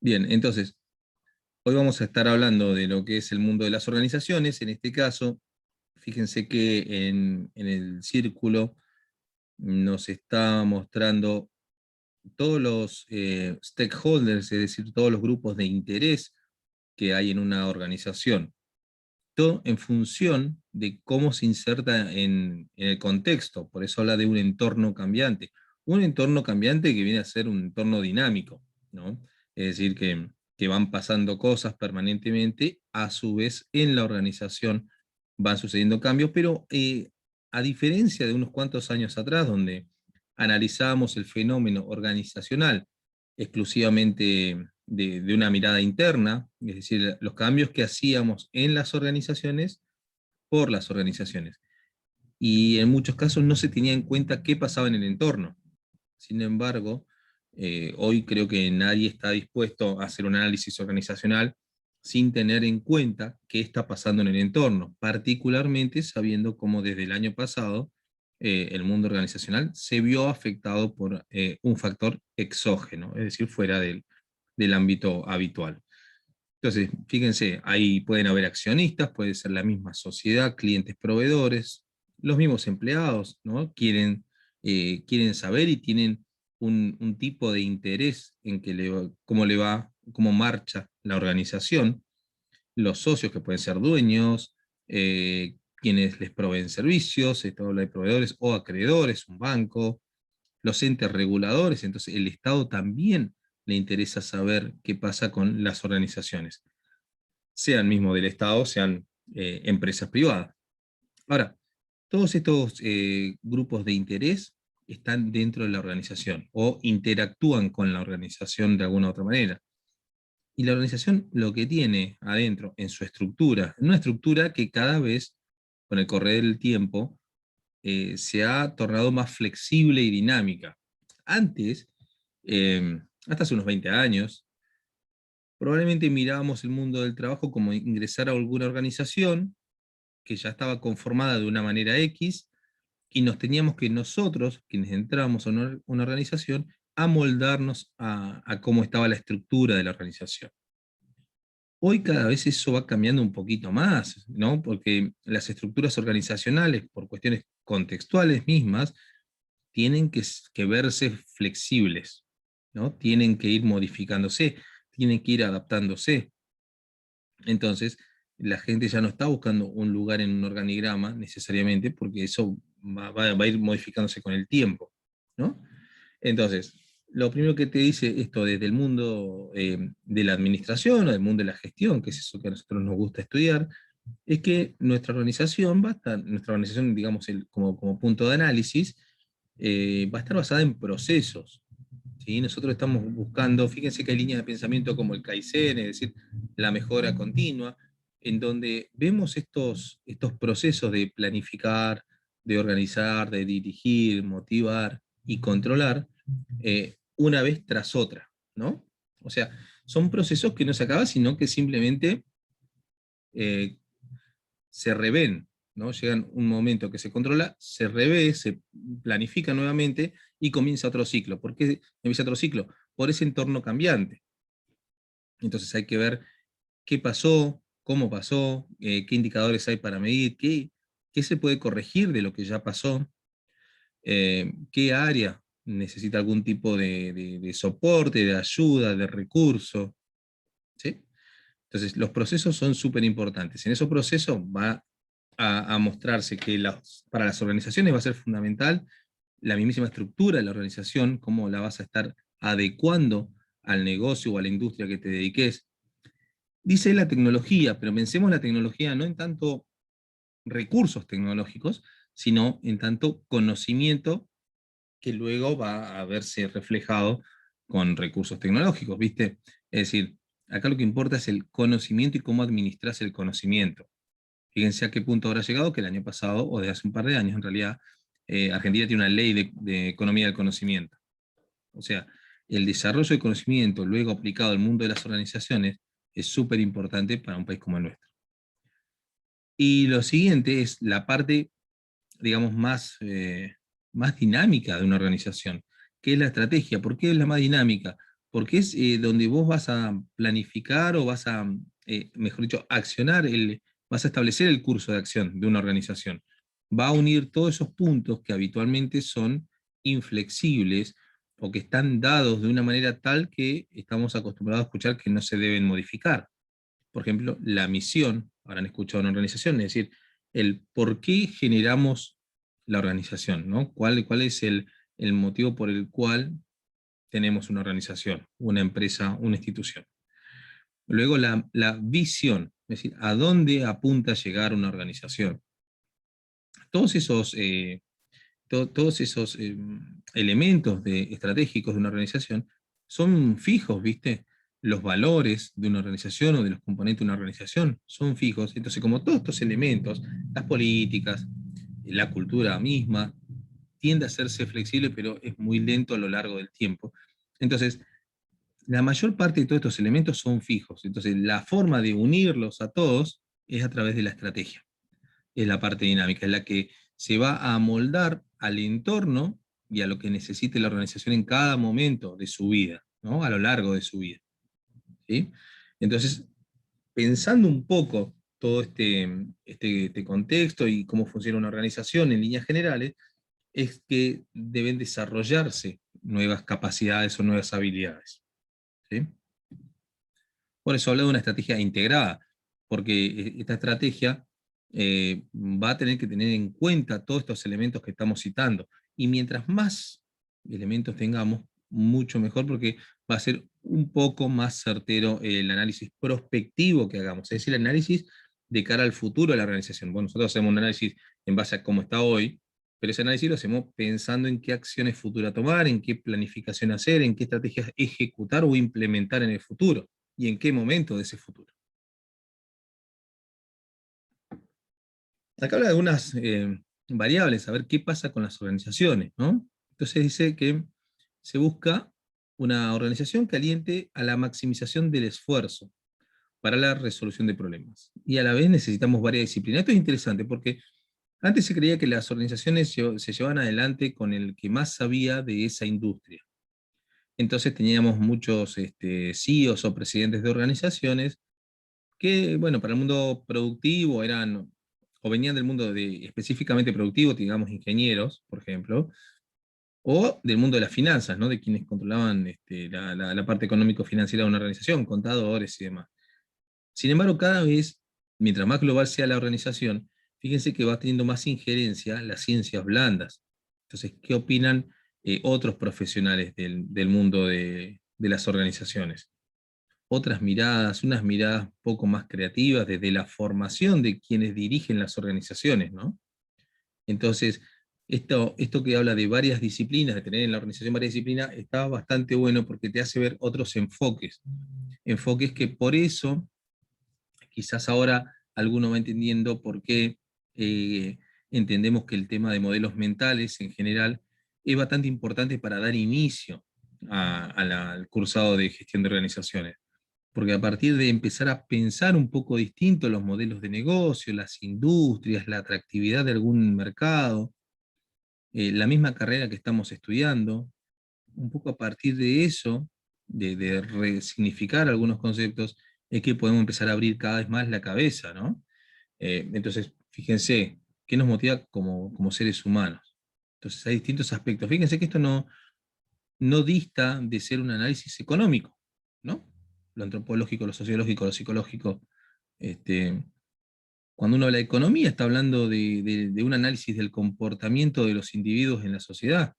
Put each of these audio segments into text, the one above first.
Bien, entonces, hoy vamos a estar hablando de lo que es el mundo de las organizaciones. En este caso, fíjense que en el círculo nos está mostrando todos los stakeholders, es decir, todos los grupos de interés que hay en una organización. Todo en función de cómo se inserta en el contexto. Por eso habla de un entorno cambiante. Un entorno cambiante que viene a ser un entorno dinámico, ¿no? Es decir, que van pasando cosas permanentemente, a su vez en la organización van sucediendo cambios, pero a diferencia de unos cuantos años atrás, donde analizábamos el fenómeno organizacional exclusivamente de una mirada interna, es decir, los cambios que hacíamos en las organizaciones por las organizaciones. Y en muchos casos no se tenía en cuenta qué pasaba en el entorno. Sin embargo, hoy creo que nadie está dispuesto a hacer un análisis organizacional sin tener en cuenta qué está pasando en el entorno, particularmente sabiendo cómo desde el año pasado el mundo organizacional se vio afectado por un factor exógeno, es decir, fuera del ámbito habitual. Entonces, fíjense, ahí pueden haber accionistas, puede ser la misma sociedad, clientes, proveedores, los mismos empleados, ¿no? Quieren saber y tienen un tipo de interés en cómo le va, cómo marcha la organización, los socios que pueden ser dueños, quienes les proveen servicios, esto habla de proveedores o acreedores, un banco, los entes reguladores. Entonces el Estado también le interesa saber qué pasa con las organizaciones, sean mismo del Estado, sean empresas privadas. Ahora, todos estos grupos de interés están dentro de la organización o interactúan con la organización de alguna u otra manera. Y la organización lo que tiene adentro en su estructura, una estructura que cada vez, con el correr del tiempo, se ha tornado más flexible y dinámica. Antes, hasta hace unos 20 años, probablemente mirábamos el mundo del trabajo como ingresar a alguna organización que ya estaba conformada de una manera X, y nos teníamos que nosotros, quienes entramos a una organización, amoldarnos a cómo estaba la estructura de la organización. Hoy cada vez eso va cambiando un poquito más, ¿no? Porque las estructuras organizacionales, por cuestiones contextuales mismas, tienen que verse flexibles, ¿no? Tienen que ir modificándose, tienen que ir adaptándose. Entonces, la gente ya no está buscando un lugar en un organigrama necesariamente, porque eso va a ir modificándose con el tiempo, ¿no? Entonces, lo primero que te dice esto desde el mundo de la administración o del mundo de la gestión, que es eso que a nosotros nos gusta estudiar, es que nuestra organización nuestra organización, digamos, como punto de análisis, va a estar basada en procesos. ¿Sí? Nosotros estamos buscando, fíjense que hay líneas de pensamiento como el Kaizen, es decir, la mejora continua, en donde vemos estos procesos de planificar, de organizar, de dirigir, motivar y controlar una vez tras otra, ¿no? O sea, son procesos que no se acaban, sino que simplemente eh, se reven, ¿no? Llegan un momento que se controla, se revé, se planifica nuevamente y comienza otro ciclo. ¿Por qué empieza otro ciclo? Por ese entorno cambiante. Entonces hay que ver qué pasó, cómo pasó, qué indicadores hay para medir, qué se puede corregir de lo que ya pasó, qué área necesita algún tipo de soporte, de ayuda, de recurso. ¿Sí? Entonces, los procesos son súper importantes. En esos procesos va a mostrarse que para las organizaciones va a ser fundamental la mismísima estructura de la organización, cómo la vas a estar adecuando al negocio o a la industria que te dediques. Dice la tecnología, pero pensemos la tecnología no en tanto recursos tecnológicos, sino en tanto conocimiento que luego va a verse reflejado con recursos tecnológicos, ¿viste? Es decir, acá lo que importa es el conocimiento y cómo administras el conocimiento. Fíjense a qué punto habrá llegado, que el año pasado, o de hace un par de años en realidad, Argentina tiene una ley de economía del conocimiento. O sea, el desarrollo del conocimiento luego aplicado al mundo de las organizaciones es súper importante para un país como el nuestro. Y lo siguiente es la parte, digamos, más dinámica de una organización, que es la estrategia. ¿Por qué es la más dinámica? porque es donde vos vas a planificar o vas a, mejor dicho, accionar, vas a establecer el curso de acción de una organización. Va a unir todos esos puntos que habitualmente son inflexibles o que están dados de una manera tal que estamos acostumbrados a escuchar que no se deben modificar. Por ejemplo, la misión, habrán escuchado una organización, es decir, el por qué generamos la organización, ¿no? ¿Cuál es el motivo por el cual tenemos una organización, una empresa, una institución? Luego la visión, es decir, ¿a dónde apunta a llegar una organización? Todos esos, todos esos elementos estratégicos de una organización son fijos, ¿viste? Los valores de una organización o de los componentes de una organización son fijos. Entonces, como todos estos elementos, las políticas, la cultura misma, tiende a hacerse flexible, pero es muy lento a lo largo del tiempo. Entonces, la mayor parte de todos estos elementos son fijos. Entonces, la forma de unirlos a todos es a través de la estrategia. Es la parte dinámica, es la que se va a amoldar al entorno y a lo que necesite la organización en cada momento de su vida, ¿no? A lo largo de su vida. ¿Sí? Entonces, pensando un poco todo este contexto y cómo funciona una organización en líneas generales, es que deben desarrollarse nuevas capacidades o nuevas habilidades. ¿Sí? Por eso hablo de una estrategia integrada, porque esta estrategia va a tener que tener en cuenta todos estos elementos que estamos citando. Y mientras más elementos tengamos, mucho mejor, porque va a ser un poco más certero el análisis prospectivo que hagamos, es decir, el análisis de cara al futuro de la organización. Bueno, nosotros hacemos un análisis en base a cómo está hoy, pero ese análisis lo hacemos pensando en qué acciones futuras tomar, en qué planificación hacer, en qué estrategias ejecutar o implementar en el futuro y en qué momento de ese futuro. Acá habla de algunas variables, a ver qué pasa con las organizaciones, ¿no? Entonces dice que se busca una organización que aliente a la maximización del esfuerzo para la resolución de problemas. Y a la vez necesitamos varias disciplinas. Esto es interesante porque antes se creía que las organizaciones se llevaban adelante con el que más sabía de esa industria. Entonces teníamos muchos CEOs o presidentes de organizaciones que, bueno, para el mundo productivo eran, o venían del mundo específicamente productivo, digamos ingenieros, por ejemplo, o del mundo de las finanzas, ¿no? De quienes controlaban la parte económico-financiera de una organización, contadores y demás. Sin embargo, cada vez, mientras más global sea la organización, fíjense que va teniendo más injerencia las ciencias blandas. Entonces, ¿qué opinan otros profesionales del mundo de las organizaciones? Otras miradas, unas miradas poco más creativas desde la formación de quienes dirigen las organizaciones, ¿no? Entonces, esto que habla de varias disciplinas, de tener en la organización varias disciplinas, está bastante bueno porque te hace ver otros enfoques. Enfoques que por eso, quizás ahora alguno va entendiendo por qué entendemos que el tema de modelos mentales en general es bastante importante para dar inicio al cursado de gestión de organizaciones, porque a partir de empezar a pensar un poco distinto los modelos de negocio, las industrias, la atractividad de algún mercado, la misma carrera que estamos estudiando, un poco a partir de eso, de resignificar algunos conceptos, es que podemos empezar a abrir cada vez más la cabeza, ¿no? Entonces, fíjense, ¿qué nos motiva como seres humanos? Entonces, hay distintos aspectos. Fíjense que esto no dista de ser un análisis económico, ¿no? Lo antropológico, lo sociológico, lo psicológico. Este, Cuando uno habla de economía, está hablando de un análisis del comportamiento de los individuos en la sociedad.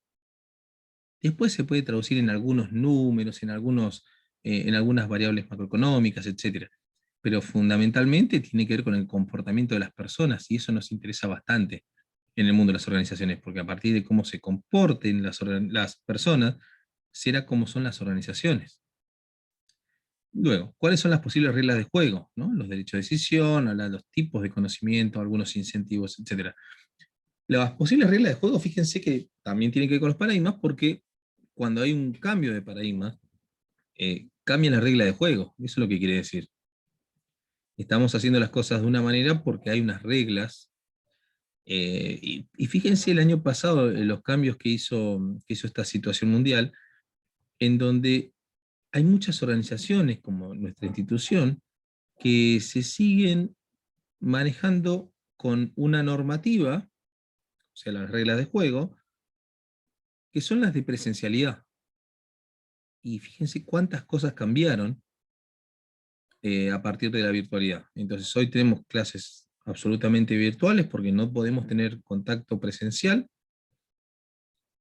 Después se puede traducir en algunos números, en algunas variables macroeconómicas, etcétera. Pero fundamentalmente tiene que ver con el comportamiento de las personas, y eso nos interesa bastante en el mundo de las organizaciones, porque a partir de cómo se comporten las personas, será cómo son las organizaciones. Luego, ¿cuáles son las posibles reglas de juego? ¿No? Los derechos de decisión, los tipos de conocimiento, algunos incentivos, etcétera. Las posibles reglas de juego, fíjense que también tienen que ver con los paradigmas, porque cuando hay un cambio de paradigma, cambia la regla de juego. Eso es lo que quiere decir. Estamos haciendo las cosas de una manera porque hay unas reglas. Y fíjense el año pasado los cambios que hizo esta situación mundial, en donde hay muchas organizaciones como nuestra institución que se siguen manejando con una normativa, o sea, las reglas de juego, que son las de presencialidad. Y fíjense cuántas cosas cambiaron a partir de la virtualidad. Entonces hoy tenemos clases absolutamente virtuales porque no podemos tener contacto presencial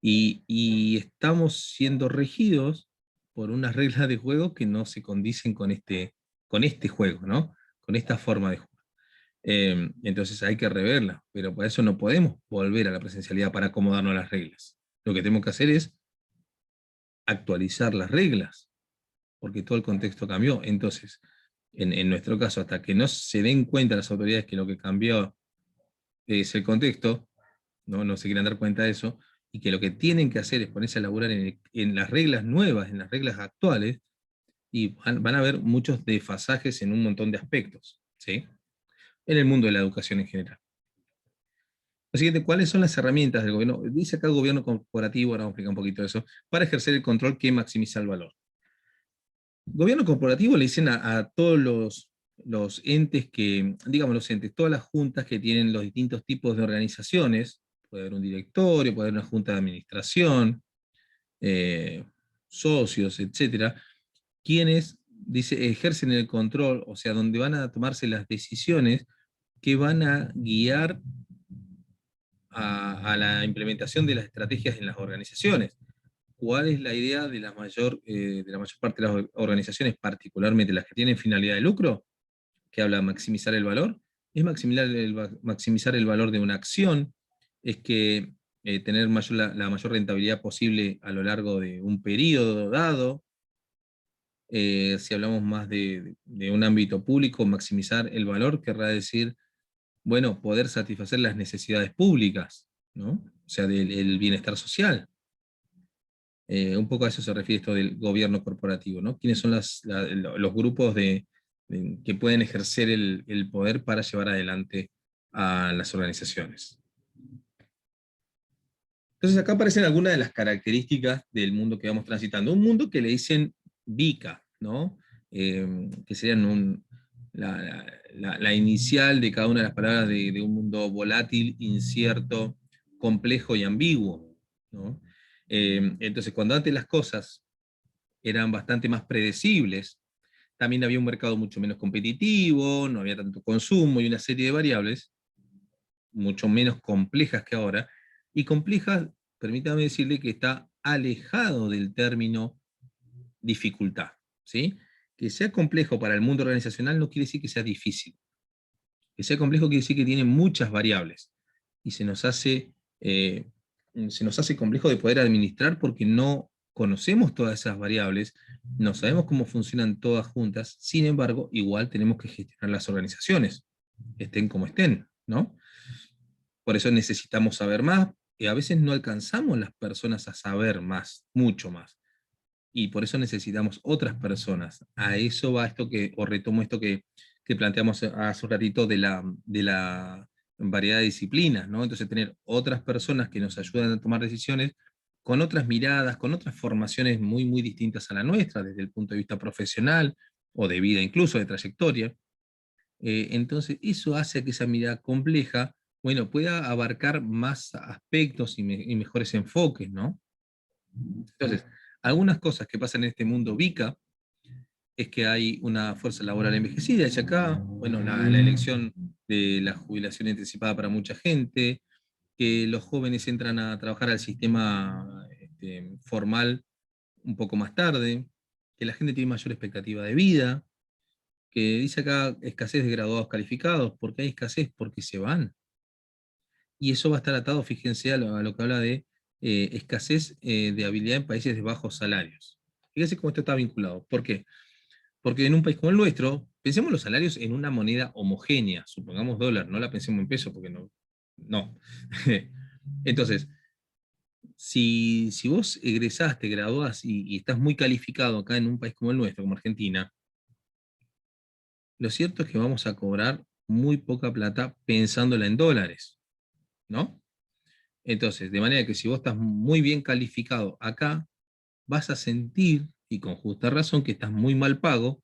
y estamos siendo regidos por unas reglas de juego que no se condicen con este juego, ¿no? Con esta forma de juego. Entonces hay que reverla, pero para eso no podemos volver a la presencialidad para acomodarnos a las reglas. Lo que tenemos que hacer es actualizar las reglas, porque todo el contexto cambió. Entonces, en nuestro caso, hasta que no se den cuenta las autoridades que lo que cambió es el contexto, no se quieren dar cuenta de eso, y que lo que tienen que hacer es ponerse a laburar en las reglas nuevas, en las reglas actuales, y van a haber muchos desfasajes en un montón de aspectos, ¿sí? En el mundo de la educación en general. Lo siguiente, ¿cuáles son las herramientas del gobierno? Dice acá el gobierno corporativo, ahora vamos a explicar un poquito de eso, para ejercer el control que maximiza el valor. Gobierno corporativo le dicen a todos los entes que, digamos los entes, todas las juntas que tienen los distintos tipos de organizaciones, puede haber un directorio, puede haber una junta de administración, eh, socios, etcétera, quienes dice, ejercen el control, o sea, donde van a tomarse las decisiones que van a guiar a la implementación de las estrategias en las organizaciones. ¿Cuál es la idea de la mayor parte de las organizaciones, particularmente las que tienen finalidad de lucro, que habla de maximizar el valor? Es maximizar el valor de una acción, es que tener la mayor rentabilidad posible a lo largo de un periodo dado. Si hablamos más de un ámbito público, maximizar el valor querrá decir, bueno, poder satisfacer las necesidades públicas, ¿no? O sea, del bienestar social. Un poco a eso se refiere esto del gobierno corporativo, ¿no? ¿Quiénes son los grupos que pueden ejercer el poder para llevar adelante a las organizaciones? Entonces acá aparecen algunas de las características del mundo que vamos transitando. Un mundo que le dicen VICA, ¿no? Que serían la inicial de cada una de las palabras de un mundo volátil, incierto, complejo y ambiguo, ¿no? Entonces, cuando antes las cosas eran bastante más predecibles, también había un mercado mucho menos competitivo, no había tanto consumo y una serie de variables mucho menos complejas que ahora, y complejas, permítame decirle que está alejado del término dificultad, ¿sí? Que sea complejo para el mundo organizacional no quiere decir que sea difícil. Que sea complejo quiere decir que tiene muchas variables, y eh, se nos hace complejo de poder administrar porque no conocemos todas esas variables, no sabemos cómo funcionan todas juntas, sin embargo, igual tenemos que gestionar las organizaciones, estén como estén, ¿no? Por eso necesitamos saber más, y a veces no alcanzamos las personas a saber más, mucho más. Y por eso necesitamos otras personas. A eso va esto o retomo esto que planteamos hace un ratito de la variedad de disciplinas, ¿no? Entonces tener otras personas que nos ayudan a tomar decisiones con otras miradas, con otras formaciones muy, muy distintas a la nuestra, desde el punto de vista profesional, o de vida incluso, de trayectoria. Entonces, eso hace que esa mirada compleja, bueno, pueda abarcar más aspectos y mejores enfoques, ¿no? Entonces, algunas cosas que pasan en este mundo VICA es que hay una fuerza laboral envejecida, y acá, bueno, la elección de la jubilación anticipada para mucha gente, que los jóvenes entran a trabajar al sistema formal un poco más tarde, que la gente tiene mayor expectativa de vida, que dice acá escasez de graduados calificados. ¿Por qué hay escasez? Porque se van. Y eso va a estar atado, fíjense, a lo que habla de escasez de habilidad en países de bajos salarios. Fíjense cómo esto está vinculado. ¿Por qué? Porque en un país como el nuestro, pensemos los salarios en una moneda homogénea, supongamos dólar, no la pensemos en peso, porque no. No. Entonces, si vos egresás, graduás y estás muy calificado acá en un país como el nuestro, como Argentina, lo cierto es que vamos a cobrar muy poca plata pensándola en dólares, ¿no? Entonces, de manera que si vos estás muy bien calificado acá, vas a sentir y con justa razón, que estás muy mal pago,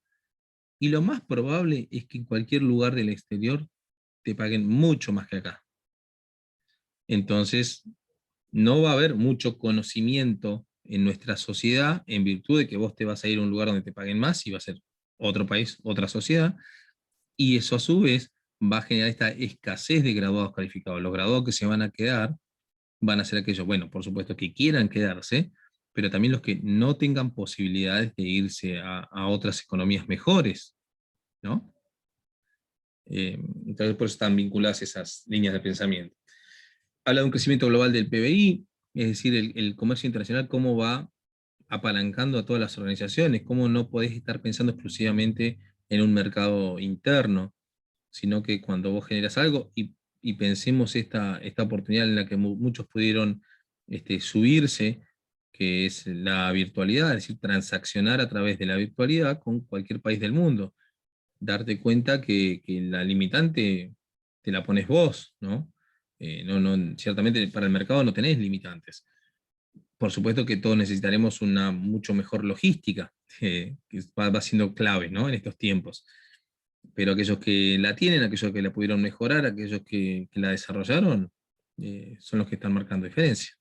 y lo más probable es que en cualquier lugar del exterior te paguen mucho más que acá. Entonces, no va a haber mucho conocimiento en nuestra sociedad en virtud de que vos te vas a ir a un lugar donde te paguen más y va a ser otro país, otra sociedad, y eso a su vez va a generar esta escasez de graduados calificados. Los graduados que se van a quedar van a ser aquellos, bueno, por supuesto que quieran quedarse, pero también los que no tengan posibilidades de irse a otras economías mejores, ¿no? Entonces por eso están vinculadas esas líneas de pensamiento. Habla de un crecimiento global del PBI, es decir, el comercio internacional, cómo va apalancando a todas las organizaciones, cómo no podés estar pensando exclusivamente en un mercado interno, sino que cuando vos generas algo, y pensemos esta oportunidad en la que muchos pudieron subirse, que es la virtualidad, es decir, transaccionar a través de la virtualidad con cualquier país del mundo, darte cuenta que la limitante te la pones vos, ¿no? Ciertamente para el mercado no tenés limitantes. Por supuesto que todos necesitaremos una mucho mejor logística, que va siendo clave, ¿no? En estos tiempos. Pero aquellos que la tienen, aquellos que la pudieron mejorar, aquellos que la desarrollaron, son los que están marcando diferencia.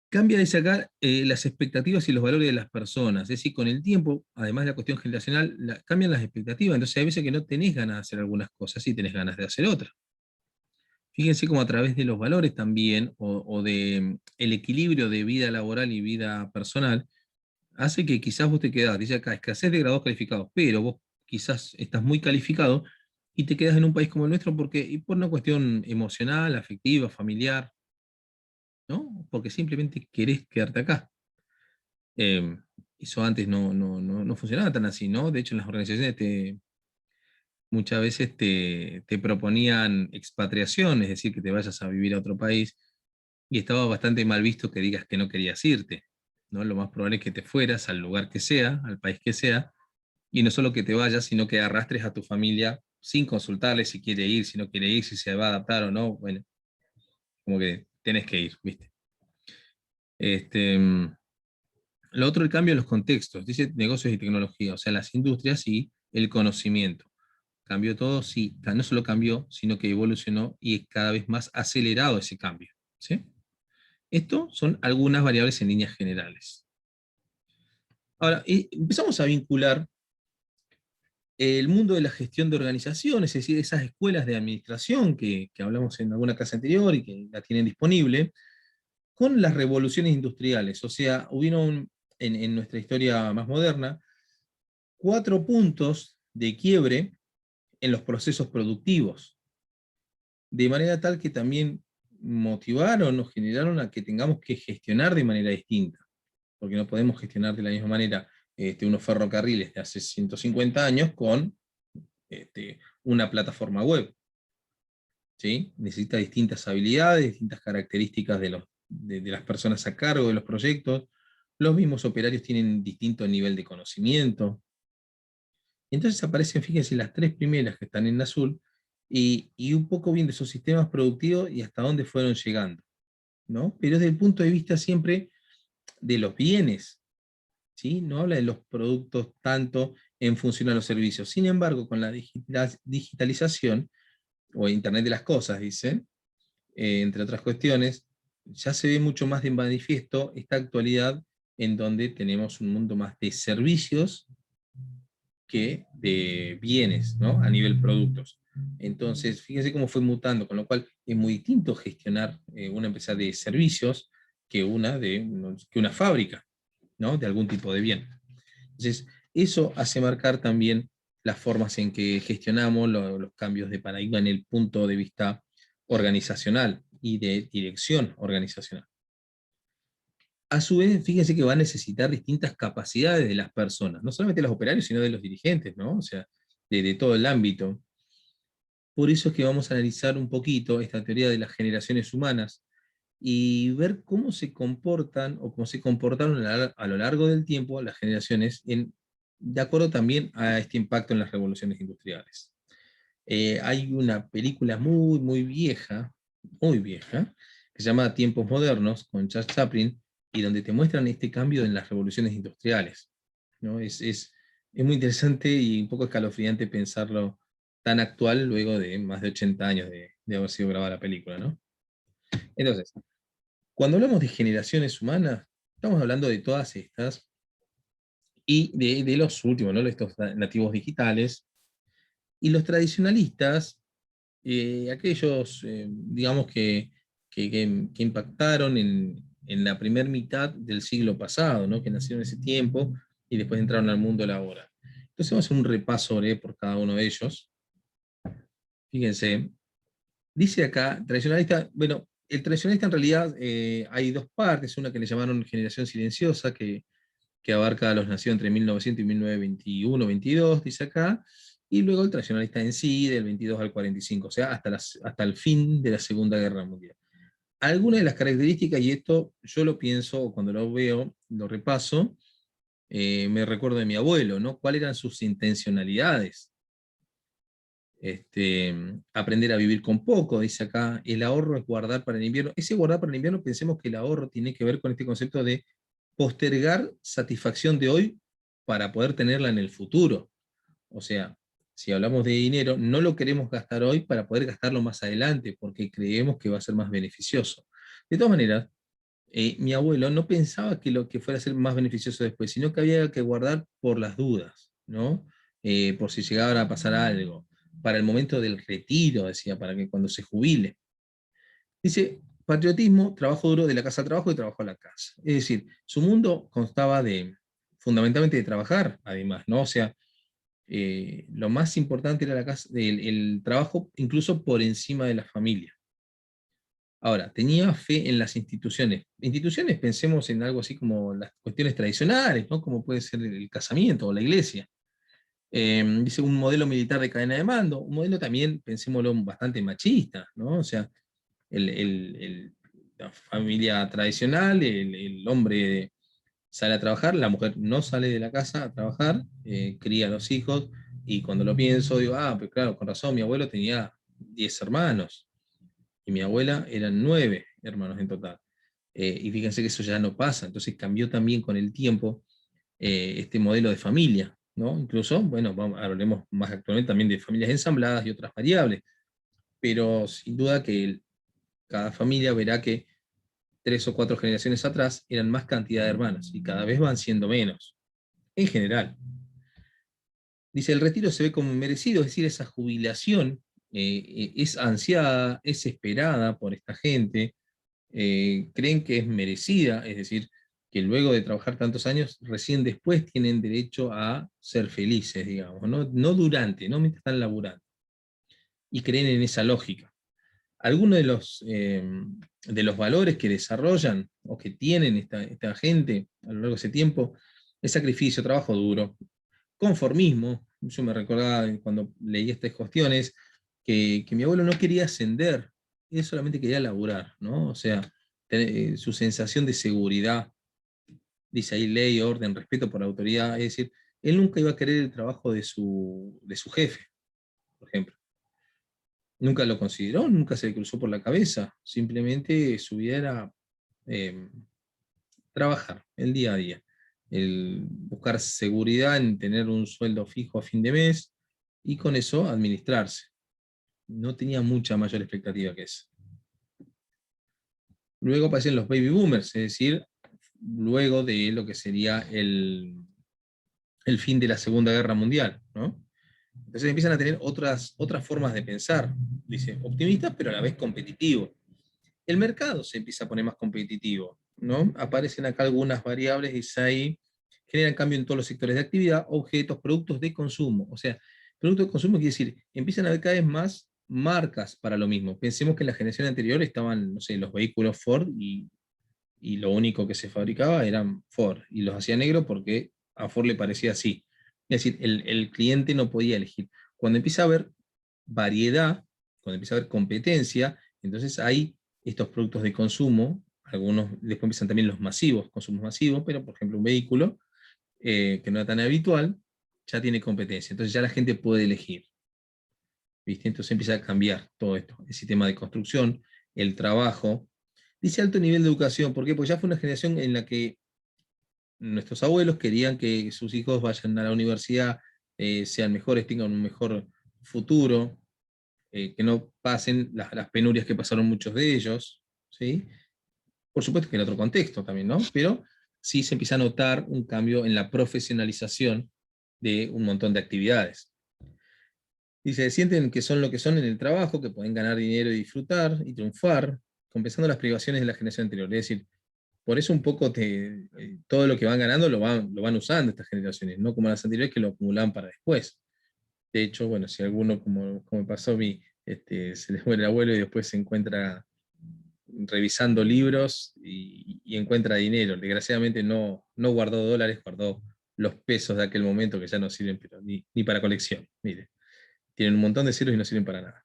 Cambia de sacar las expectativas y los valores de las personas, es decir, con el tiempo, además de la cuestión generacional, cambian las expectativas, entonces hay veces que no tenés ganas de hacer algunas cosas y tenés ganas de hacer otras. Fíjense cómo a través de los valores también, o de el equilibrio de vida laboral y vida personal, hace que quizás vos te quedás, dice acá, escasez de grados calificados, pero vos quizás estás muy calificado y te quedas en un país como el nuestro y por una cuestión emocional, afectiva, familiar, ¿no? Porque simplemente querés quedarte acá. Eh, Eso antes no funcionaba tan así, ¿no? De hecho, en las organizaciones muchas veces te proponían expatriación, es decir, que te vayas a vivir a otro país, y estaba bastante mal visto que digas que no querías irte, ¿no? Lo más probable es que te fueras al lugar que sea, al país que sea, y no solo que te vayas, sino que arrastres a tu familia sin consultarle si quiere ir, si no quiere ir, si se va a adaptar o no, bueno, como que tenés que ir, ¿viste? Este, lo otro, el cambio en los contextos, dice negocios y tecnología, o sea, las industrias y el conocimiento. Cambió todo, sí, no solo cambió, sino que evolucionó y es cada vez más acelerado ese cambio, ¿sí? Esto son algunas variables en líneas generales. Ahora, empezamos a vincular el mundo de la gestión de organizaciones, es decir, esas escuelas de administración que hablamos en alguna clase anterior y que la tienen disponible, con las revoluciones industriales. O sea, hubieron en nuestra historia más moderna 4 puntos de quiebre en los procesos productivos, de manera tal que también motivaron o generaron a que tengamos que gestionar de manera distinta, porque no podemos gestionar de la misma manera unos ferrocarriles de hace 150 años con una plataforma web, ¿sí? Necesita distintas habilidades, distintas características de las personas a cargo de los proyectos. Los mismos operarios tienen distinto nivel de conocimiento. Entonces aparecen, fíjense, las 3 primeras que están en azul, y un poco viendo esos sistemas productivos y hasta dónde fueron llegando, ¿no? Pero desde el punto de vista siempre de los bienes, ¿sí? No habla de los productos tanto en función a los servicios. Sin embargo, con la digitalización, o Internet de las cosas, dicen, entre otras cuestiones, ya se ve mucho más de manifiesto esta actualidad en donde tenemos un mundo más de servicios que de bienes, ¿no? A nivel productos. Entonces, fíjense cómo fue mutando, con lo cual es muy distinto gestionar una empresa de servicios que que una fábrica, ¿no? De algún tipo de bien. Entonces, eso hace marcar también las formas en que gestionamos los cambios de paradigma en el punto de vista organizacional y de dirección organizacional. A su vez, fíjense que va a necesitar distintas capacidades de las personas, no solamente de los operarios, sino de los dirigentes, ¿no? O sea, de todo el ámbito. Por eso es que vamos a analizar un poquito esta teoría de las generaciones humanas y ver cómo se comportan o cómo se comportaron a lo largo del tiempo las generaciones, de acuerdo también a este impacto en las revoluciones industriales. Hay una película muy vieja, que se llama Tiempos Modernos, con Charles Chaplin, y donde te muestran este cambio en las revoluciones industriales, ¿no? Es muy interesante y un poco escalofriante pensarlo tan actual luego de más de 80 años de haber sido grabada la película, ¿no? Entonces, cuando hablamos de generaciones humanas, estamos hablando de todas estas y de los últimos, ¿no? Estos nativos digitales, y los tradicionalistas, aquellos, digamos, que impactaron en la primera mitad del siglo pasado, ¿no? Que nacieron en ese tiempo y después entraron al mundo laboral. Entonces vamos a hacer un repaso breve por cada uno de ellos. Fíjense, dice acá, tradicionalista, bueno, el tradicionalista en realidad hay dos partes, una que le llamaron generación silenciosa, que abarca a los nacidos entre 1900 y 1921-22, dice acá, y luego el tradicionalista en sí, del 22 al 45, o sea, hasta el fin de la Segunda Guerra Mundial. Algunas de las características, y esto yo lo pienso, cuando lo veo, lo repaso, me recuerdo de mi abuelo, ¿no? ¿Cuáles eran sus intencionalidades? Aprender a vivir con poco, dice acá, el ahorro es guardar para el invierno. Ese guardar para el invierno, pensemos que el ahorro tiene que ver con este concepto de postergar satisfacción de hoy para poder tenerla en el futuro. O sea, si hablamos de dinero, no lo queremos gastar hoy para poder gastarlo más adelante, porque creemos que va a ser más beneficioso. De todas maneras, mi abuelo no pensaba que lo que fuera a ser más beneficioso después, sino que había que guardar por las dudas, ¿no? Por si llegara a pasar algo, para el momento del retiro, decía, para que cuando se jubile. Dice, patriotismo, trabajo duro de la casa al trabajo y trabajo a la casa. Es decir, su mundo constaba fundamentalmente de trabajar, además, ¿no? O sea, lo más importante era la casa, el trabajo incluso por encima de la familia. Ahora, tenía fe en las instituciones. Instituciones, pensemos en algo así como las cuestiones tradicionales, ¿no? Como puede ser el casamiento o la iglesia. Dice un modelo militar de cadena de mando, un modelo también, pensémoslo, bastante machista, ¿no? O sea, la familia tradicional, el hombre sale a trabajar, la mujer no sale de la casa a trabajar, cría a los hijos, y cuando lo pienso digo, pues claro, con razón, mi abuelo tenía 10 hermanos, y mi abuela eran 9 hermanos en total. Y fíjense que eso ya no pasa, entonces cambió también con el tiempo este modelo de familia, ¿no? Incluso, bueno, hablaremos más actualmente también de familias ensambladas y otras variables, pero sin duda que cada familia verá que 3 o 4 generaciones atrás eran más cantidad de hermanos y cada vez van siendo menos, en general. Dice, el retiro se ve como merecido, es decir, esa jubilación es ansiada, es esperada por esta gente, creen que es merecida, es decir, que luego de trabajar tantos años, recién después tienen derecho a ser felices, digamos, no durante, no mientras están laburando. Y creen en esa lógica. Algunos de los valores que desarrollan o que tienen esta gente a lo largo de ese tiempo es sacrificio, trabajo duro, conformismo. Yo me recordaba cuando leí estas cuestiones que mi abuelo no quería ascender, él solamente quería laburar, ¿no? O sea, su sensación de seguridad, dice ahí ley, orden, respeto por la autoridad, es decir, él nunca iba a querer el trabajo de su jefe, por ejemplo. Nunca lo consideró, nunca se le cruzó por la cabeza, simplemente su vida era eh, trabajar el día a día, el buscar seguridad en tener un sueldo fijo a fin de mes y con eso administrarse. No tenía mucha mayor expectativa que eso. Luego aparecen los baby boomers, es decir, luego de lo que sería el fin de la Segunda Guerra Mundial, ¿no? Entonces empiezan a tener otras formas de pensar, dice, optimistas pero a la vez competitivos. El mercado se empieza a poner más competitivo, ¿no? Aparecen acá algunas variables, dice ahí, generan cambio en todos los sectores de actividad, objetos, productos de consumo. O sea, productos de consumo quiere decir, empiezan a haber cada vez más marcas para lo mismo. Pensemos que en la generación anterior estaban, no sé, los vehículos Ford y lo único que se fabricaba eran Ford, y los hacía negro porque a Ford le parecía así. Es decir, el cliente no podía elegir. Cuando empieza a haber variedad, cuando empieza a haber competencia, entonces hay estos productos de consumo, algunos, después empiezan también los masivos, consumos masivos, pero por ejemplo un vehículo que no era tan habitual, ya tiene competencia, entonces ya la gente puede elegir. ¿Viste? Entonces empieza a cambiar todo esto, el sistema de construcción, el trabajo, Dice alto nivel de educación, ¿por qué? Porque ya fue una generación en la que nuestros abuelos querían que sus hijos vayan a la universidad, sean mejores, tengan un mejor futuro, que no pasen las penurias que pasaron muchos de ellos, ¿sí? Por supuesto que en otro contexto también, ¿no? Pero sí se empieza a notar un cambio en la profesionalización de un montón de actividades. Dice, sienten que son lo que son en el trabajo, que pueden ganar dinero y disfrutar y triunfar, compensando las privaciones de la generación anterior. Es decir, por eso un poco todo lo que van ganando lo van usando estas generaciones, no como las anteriores que lo acumulaban para después. De hecho, bueno, si alguno, como pasó a mí, se les muere el abuelo y después se encuentra revisando libros y encuentra dinero. Desgraciadamente no guardó dólares, guardó los pesos de aquel momento que ya no sirven pero ni para colección. Mire, tienen un montón de ceros y no sirven para nada.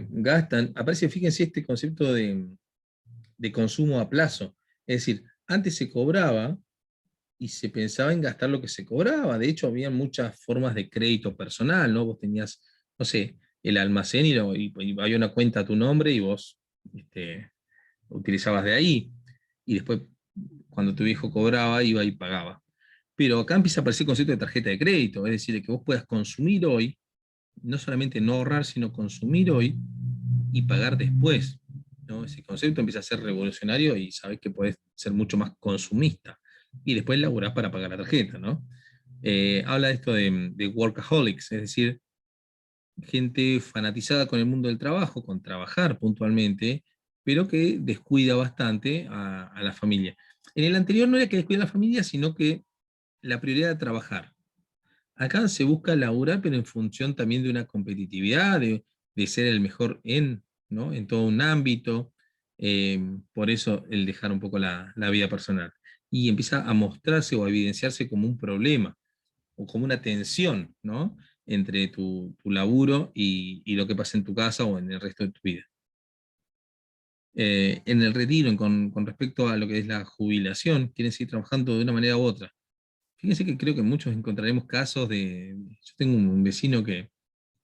Gastan, aparece, fíjense este concepto de consumo a plazo. Es decir, antes se cobraba y se pensaba en gastar lo que se cobraba. De hecho, había muchas formas de crédito personal, ¿no? Vos tenías, no sé, el almacén y había una cuenta a tu nombre y vos utilizabas de ahí. Y después, cuando tu hijo cobraba, iba y pagaba. Pero acá empieza a aparecer el concepto de tarjeta de crédito, es decir, de que vos puedas consumir hoy, no solamente no ahorrar, sino consumir hoy y pagar después, ¿no? Ese concepto empieza a ser revolucionario y sabes que podés ser mucho más consumista. Y después laburás para pagar la tarjeta, ¿no? Habla de esto de workaholics, es decir, gente fanatizada con el mundo del trabajo, con trabajar puntualmente, pero que descuida bastante a la familia. En el anterior no era que descuida a la familia, sino que la prioridad era trabajar. Acá se busca laburar, pero en función también de una competitividad, de ser el mejor ¿no? En todo un ámbito. Por eso el dejar un poco la vida personal. Y empieza a mostrarse o a evidenciarse como un problema o como una tensión, ¿no? Entre tu laburo y lo que pasa en tu casa o en el resto de tu vida. En el retiro, con respecto a lo que es la jubilación, quieren seguir trabajando de una manera u otra. Fíjense que creo que muchos encontraremos casos yo tengo un vecino que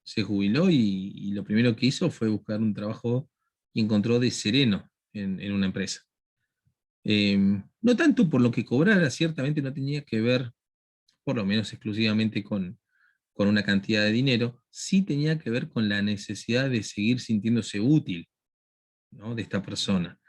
se jubiló y lo primero que hizo fue buscar un trabajo y encontró de sereno en una empresa. No tanto por lo que cobrara, ciertamente no tenía que ver, por lo menos exclusivamente con una cantidad de dinero, sí tenía que ver con la necesidad de seguir sintiéndose útil, ¿no? De esta persona.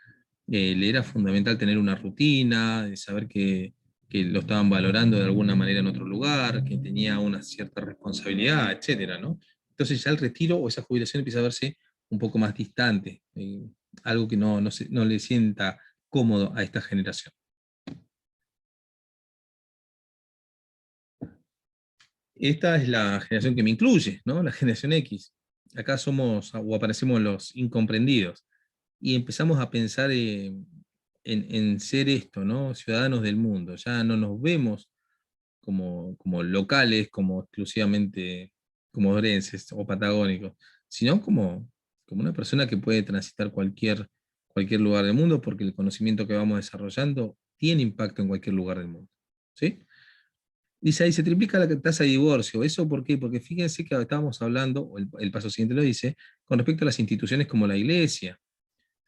Le era fundamental tener una rutina, de saber que lo estaban valorando de alguna manera en otro lugar, que tenía una cierta responsabilidad, etcétera, ¿no? Entonces ya el retiro o esa jubilación empieza a verse un poco más distante, algo que no le sienta cómodo a esta generación. Esta es la generación que me incluye, ¿no? La generación X. Acá somos o aparecemos los incomprendidos y empezamos a pensar en ser esto, ¿no? Ciudadanos del mundo. Ya no nos vemos como locales, como exclusivamente como orenses o patagónicos, sino como una persona que puede transitar cualquier lugar del mundo porque el conocimiento que vamos desarrollando tiene impacto en cualquier lugar del mundo. ¿Sí? Dice ahí, se triplica la tasa de divorcio. ¿Eso por qué? Porque fíjense que estábamos hablando, o el paso siguiente lo dice, con respecto a las instituciones como la iglesia.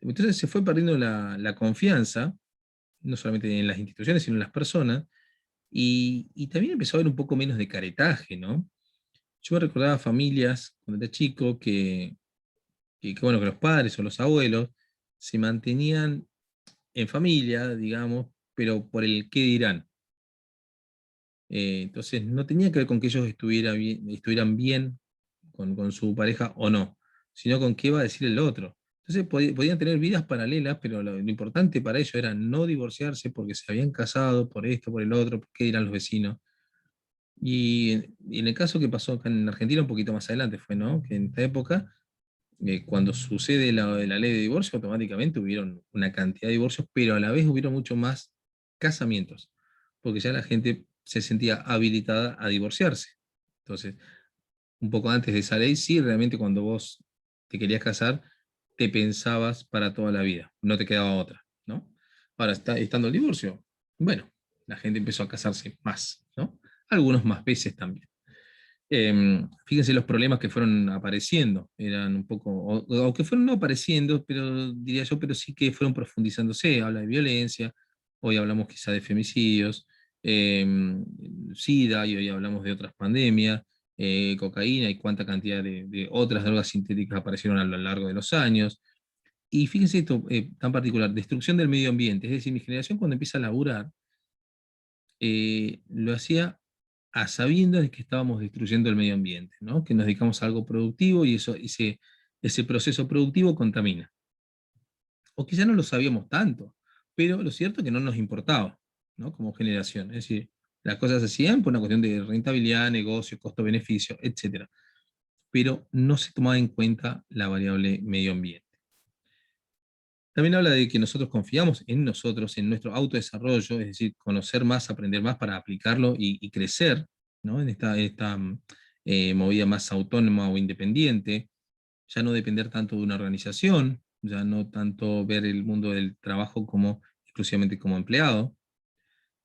Entonces se fue perdiendo la confianza, no solamente en las instituciones, sino en las personas, y también empezó a haber un poco menos de caretaje, ¿no? Yo me recordaba familias cuando era chico bueno, que los padres o los abuelos se mantenían en familia, digamos, pero por el qué dirán. Entonces no tenía que ver con que ellos estuvieran bien con su pareja o no, sino con qué va a decir el otro. Entonces podían tener vidas paralelas, pero lo importante para ellos era no divorciarse porque se habían casado por esto, por el otro, por qué dirán los vecinos. Y en el caso que pasó acá en Argentina, un poquito más adelante fue, ¿no? Que en esta época, cuando sucede la ley de divorcio, automáticamente hubieron una cantidad de divorcios, pero a la vez hubieron mucho más casamientos, porque ya la gente se sentía habilitada a divorciarse. Entonces, un poco antes de esa ley, sí, realmente cuando vos te querías casar, te pensabas para toda la vida, no te quedaba otra, ¿no? Ahora, estando el divorcio, bueno, la gente empezó a casarse más, ¿no? Algunos más veces también. Fíjense los problemas que fueron apareciendo, eran un poco, o que fueron no apareciendo, pero diría yo, pero sí que fueron profundizándose. Habla de violencia, hoy hablamos quizá de femicidios, SIDA, y hoy hablamos de otras pandemias, cocaína y cuánta cantidad de otras drogas sintéticas aparecieron a lo largo de los años. Y fíjense esto tan particular, destrucción del medio ambiente, es decir, mi generación cuando empieza a laburar, lo hacía a sabiendas de que estábamos destruyendo el medio ambiente, ¿no? Que nos dedicamos a algo productivo y ese proceso productivo contamina. O quizá no lo sabíamos tanto, pero lo cierto es que no nos importaba, ¿no? Como generación. Es decir, las cosas se hacían por una cuestión de rentabilidad, negocio, costo-beneficio, etcétera. Pero no se tomaba en cuenta la variable medio ambiente. También habla de que nosotros confiamos en nosotros, en nuestro autodesarrollo, es decir, conocer más, aprender más para aplicarlo y crecer, ¿no? En esta movida más autónoma o independiente, ya no depender tanto de una organización, ya no tanto ver el mundo del trabajo como exclusivamente como empleado,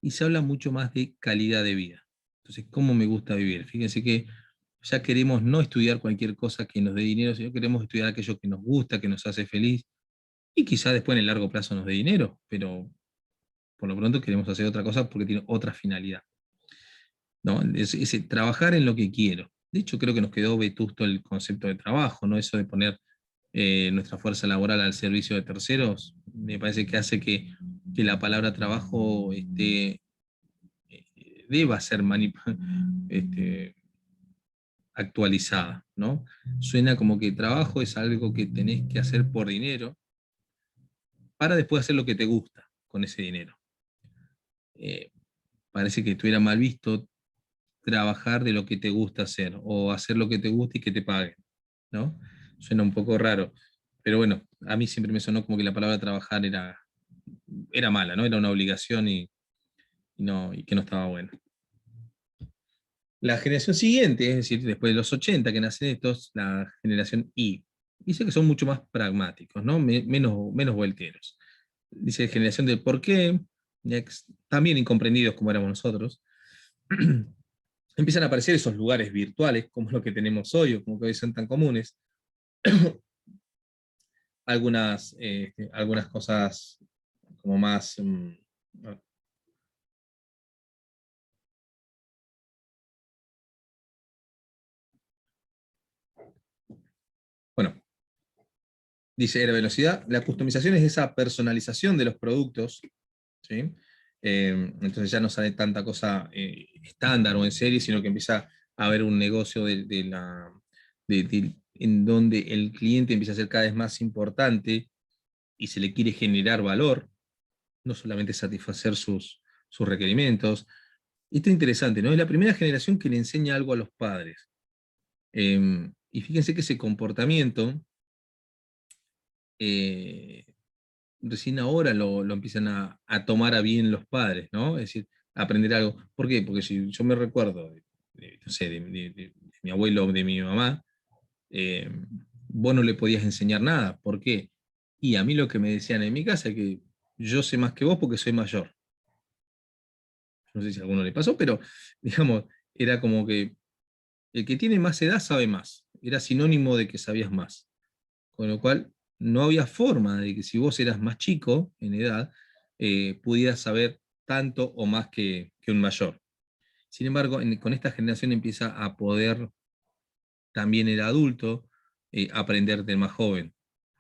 y se habla mucho más de calidad de vida. Entonces, ¿cómo me gusta vivir? Fíjense que ya queremos no estudiar cualquier cosa que nos dé dinero, sino queremos estudiar aquello que nos gusta, que nos hace feliz, y quizá después en el largo plazo nos dé dinero, pero por lo pronto queremos hacer otra cosa porque tiene otra finalidad, ¿no? Ese trabajar en lo que quiero. De hecho, creo que nos quedó vetusto el concepto de trabajo, ¿no? Eso de poner nuestra fuerza laboral al servicio de terceros, me parece que hace que la palabra trabajo deba ser este, actualizada, ¿no? Suena como que trabajo es algo que tenés que hacer por dinero para después hacer lo que te gusta con ese dinero. Eh, Parece que estuviera mal visto trabajar de lo que te gusta hacer o hacer lo que te gusta y que te paguen, ¿no? Suena un poco raro, pero bueno, a mí siempre me sonó como que la palabra trabajar era mala, ¿no? Era una obligación y que no estaba bueno. La generación siguiente, es decir, después de los 80 que nacen estos, la generación Y, dice que son mucho más pragmáticos, ¿no? Menos vuelteros. Dice generación del por qué, también incomprendidos como éramos nosotros. Empiezan a aparecer esos lugares virtuales, como lo que tenemos hoy, o como que hoy son tan comunes. Algunas cosas como más... bueno, dice la velocidad, la customización es esa personalización de los productos, ¿sí? Entonces ya no sale tanta cosa estándar o en serie, sino que empieza a haber un negocio en donde el cliente empieza a ser cada vez más importante y se le quiere generar valor, no solamente satisfacer sus requerimientos. Esto es interesante, ¿no? Es la primera generación que le enseña algo a los padres. Y fíjense que ese comportamiento eh, recién ahora lo empiezan a tomar a bien los padres, ¿no? Es decir, aprender algo. ¿Por qué? Porque si yo me recuerdo, no sé, de mi abuelo o de mi mamá, eh, vos no le podías enseñar nada. ¿Por qué? Y a mí lo que me decían en mi casa es que yo sé más que vos porque soy mayor. No sé si a alguno le pasó, pero digamos, era como que el que tiene más edad sabe más. Era sinónimo de que sabías más. Con lo cual, no había forma de que si vos eras más chico en edad, pudieras saber tanto o más que un mayor. Sin embargo, con esta generación empieza a poder también el adulto aprender del más joven,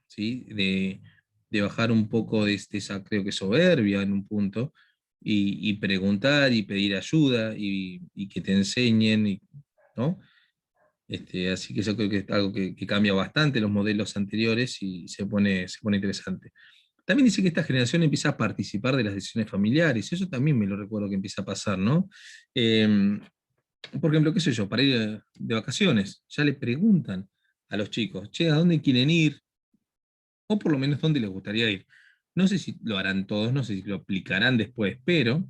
¿sí? De bajar un poco de esa, creo que soberbia en un punto, y preguntar y pedir ayuda y que te enseñen, ¿no? Así que eso creo que es algo que cambia bastante los modelos anteriores y se pone interesante. También dice que esta generación empieza a participar de las decisiones familiares, eso también me lo recuerdo que empieza a pasar, ¿no? Eh, por ejemplo, qué sé yo, para ir de vacaciones, ya le preguntan a los chicos, che, ¿a dónde quieren ir? O por lo menos dónde les gustaría ir. No sé si lo harán todos, no sé si lo aplicarán después, pero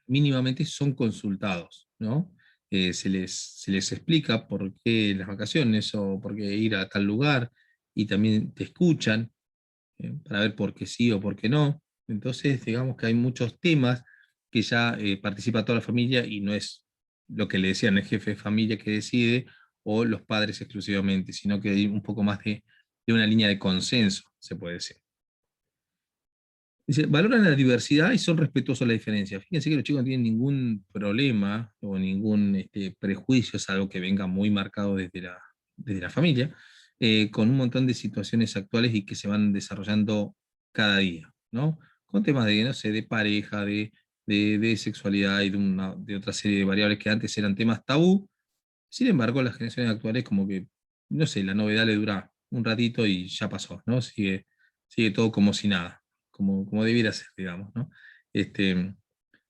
mínimamente son consultados, ¿no? Se les explica por qué las vacaciones o por qué ir a tal lugar y también te escuchan para ver por qué sí o por qué no. Entonces, digamos que hay muchos temas que ya participa toda la familia y no es lo que le decían, el jefe de familia que decide, o los padres exclusivamente, sino que hay un poco más de una línea de consenso, se puede decir. Dice, valoran la diversidad y son respetuosos de la diferencia. Fíjense que los chicos no tienen ningún problema o ningún prejuicio, es algo que venga muy marcado desde la familia, con un montón de situaciones actuales y que se van desarrollando cada día, ¿no? Con temas de, no sé, de pareja, de sexualidad y de otra serie de variables que antes eran temas tabú. Sin embargo, las generaciones actuales como que, no sé, la novedad le dura un ratito y ya pasó, ¿no? Sigue todo como si nada, como debiera ser, digamos, ¿no? Este,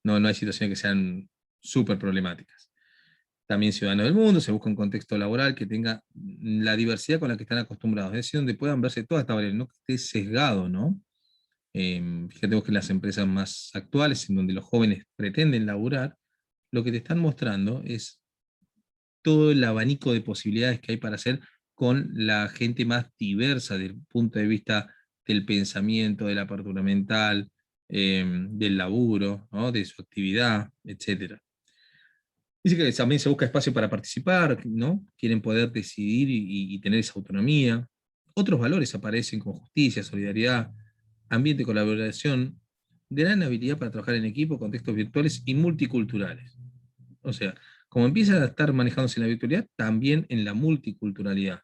no hay situaciones que sean súper problemáticas. También ciudadanos del mundo, se busca un contexto laboral que tenga la diversidad con la que están acostumbrados, es decir, donde puedan verse todas estas variables, no que esté sesgado, ¿no? Fíjate vos que las empresas más actuales, en donde los jóvenes pretenden laburar, lo que te están mostrando es todo el abanico de posibilidades que hay para hacer con la gente más diversa desde el punto de vista del pensamiento, de la apertura mental, del laburo, ¿no? De su actividad, etcétera. Dice que también se busca espacio para participar, ¿no? Quieren poder decidir y tener esa autonomía. Otros valores aparecen como justicia, solidaridad, ambiente de colaboración, gran habilidad para trabajar en equipo, contextos virtuales y multiculturales. O sea, como empiezan a estar manejándose en la virtualidad, también en la multiculturalidad.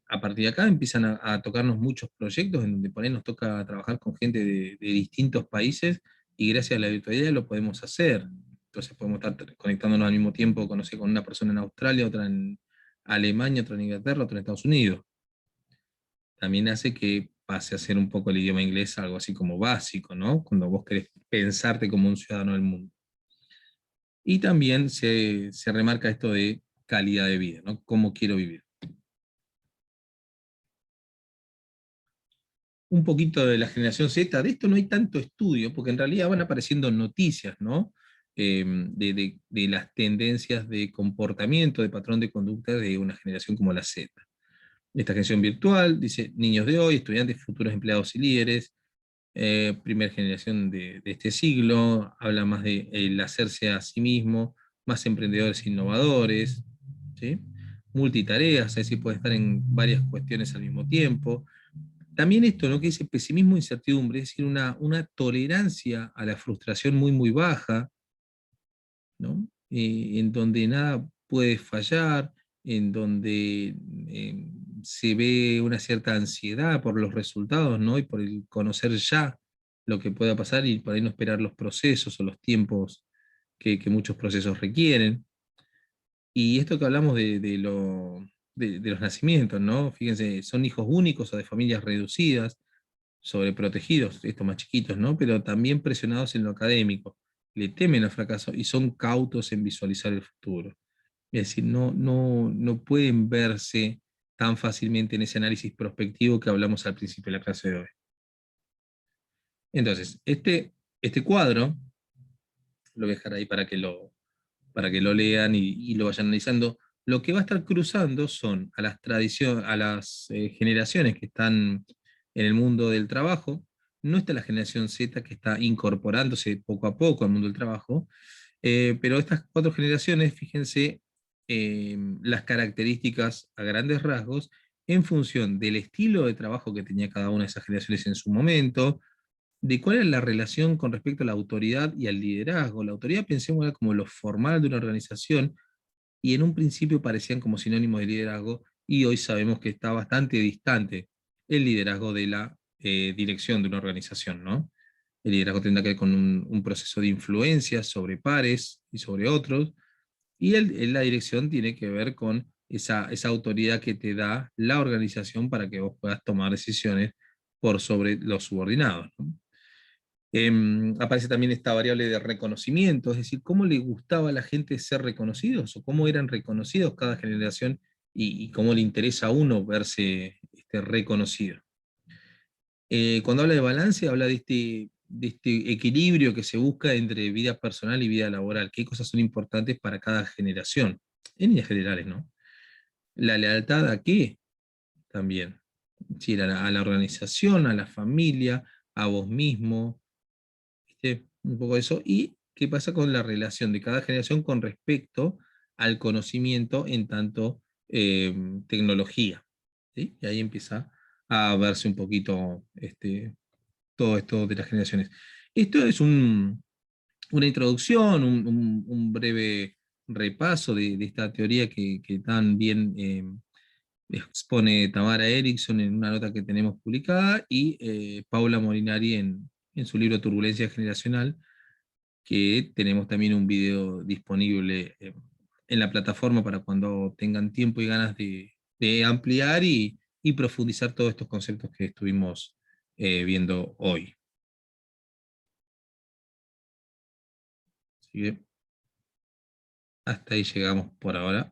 A partir de acá empiezan a tocarnos muchos proyectos en donde por ahí nos toca trabajar con gente de distintos países y gracias a la virtualidad lo podemos hacer. Entonces podemos estar conectándonos al mismo tiempo, conocer con una persona en Australia, otra en Alemania, otra en Inglaterra, otra en Estados Unidos. También hace que pase a ser un poco el idioma inglés algo así como básico, ¿no? Cuando vos querés pensarte como un ciudadano del mundo. Y también se remarca esto de calidad de vida, ¿no? ¿Cómo quiero vivir? Un poquito de la generación Z, de esto no hay tanto estudio, porque en realidad van apareciendo noticias, ¿no? De las tendencias de comportamiento, de patrón de conducta de una generación como la Z. Esta generación virtual, dice, niños de hoy, estudiantes, futuros empleados y líderes, primera generación de este siglo, habla más de el hacerse a sí mismo, más emprendedores e innovadores, ¿sí? Multitareas, es decir, puede estar en varias cuestiones al mismo tiempo. También esto, ¿no? Que dice pesimismo e incertidumbre, es decir, una tolerancia a la frustración muy, muy baja, ¿no? En donde nada puede fallar, en donde se ve una cierta ansiedad por los resultados, ¿no? Y por el conocer ya lo que pueda pasar y por ahí no esperar los procesos o los tiempos que muchos procesos requieren. Y esto que hablamos de los nacimientos, ¿no? Fíjense, son hijos únicos o de familias reducidas, sobreprotegidos, estos más chiquitos, ¿no? Pero también presionados en lo académico. Le temen al fracaso y son cautos en visualizar el futuro. Es decir, no pueden verse tan fácilmente en ese análisis prospectivo que hablamos al principio de la clase de hoy. Entonces, este cuadro, lo voy a dejar ahí para que lo lean y lo vayan analizando. Lo que va a estar cruzando son a las generaciones que están en el mundo del trabajo. No está la generación Z que está incorporándose poco a poco al mundo del trabajo, pero estas cuatro generaciones, fíjense las características a grandes rasgos en función del estilo de trabajo que tenía cada una de esas generaciones en su momento, de cuál es la relación con respecto a la autoridad y al liderazgo. La autoridad, pensemos, era como lo formal de una organización, y en un principio parecían como sinónimos de liderazgo, y hoy sabemos que está bastante distante el liderazgo de la dirección de una organización, ¿no? El liderazgo tendrá que ver con un proceso de influencia sobre pares y sobre otros, y la dirección tiene que ver con esa autoridad que te da la organización para que vos puedas tomar decisiones por sobre los subordinados, ¿no? Aparece también esta variable de reconocimiento, es decir, cómo le gustaba a la gente ser reconocidos o cómo eran reconocidos cada generación y cómo le interesa a uno verse reconocido. Cuando habla de balance, habla de este equilibrio que se busca entre vida personal y vida laboral, qué cosas son importantes para cada generación, en líneas generales, ¿no? La lealtad a qué también, sí, a la organización, a la familia, a vos mismo, ¿viste? Un poco eso, y qué pasa con la relación de cada generación con respecto al conocimiento en tanto tecnología. ¿Sí? Y ahí empieza a verse un poquito todo esto de las generaciones. Esto es una introducción, un breve repaso de esta teoría que tan bien expone Tamara Erickson en una nota que tenemos publicada y Paula Molinari en su libro Turbulencia Generacional, que tenemos también un video disponible en la plataforma para cuando tengan tiempo y ganas de ampliar y profundizar todos estos conceptos que estuvimos viendo hoy. Así que hasta ahí llegamos por ahora.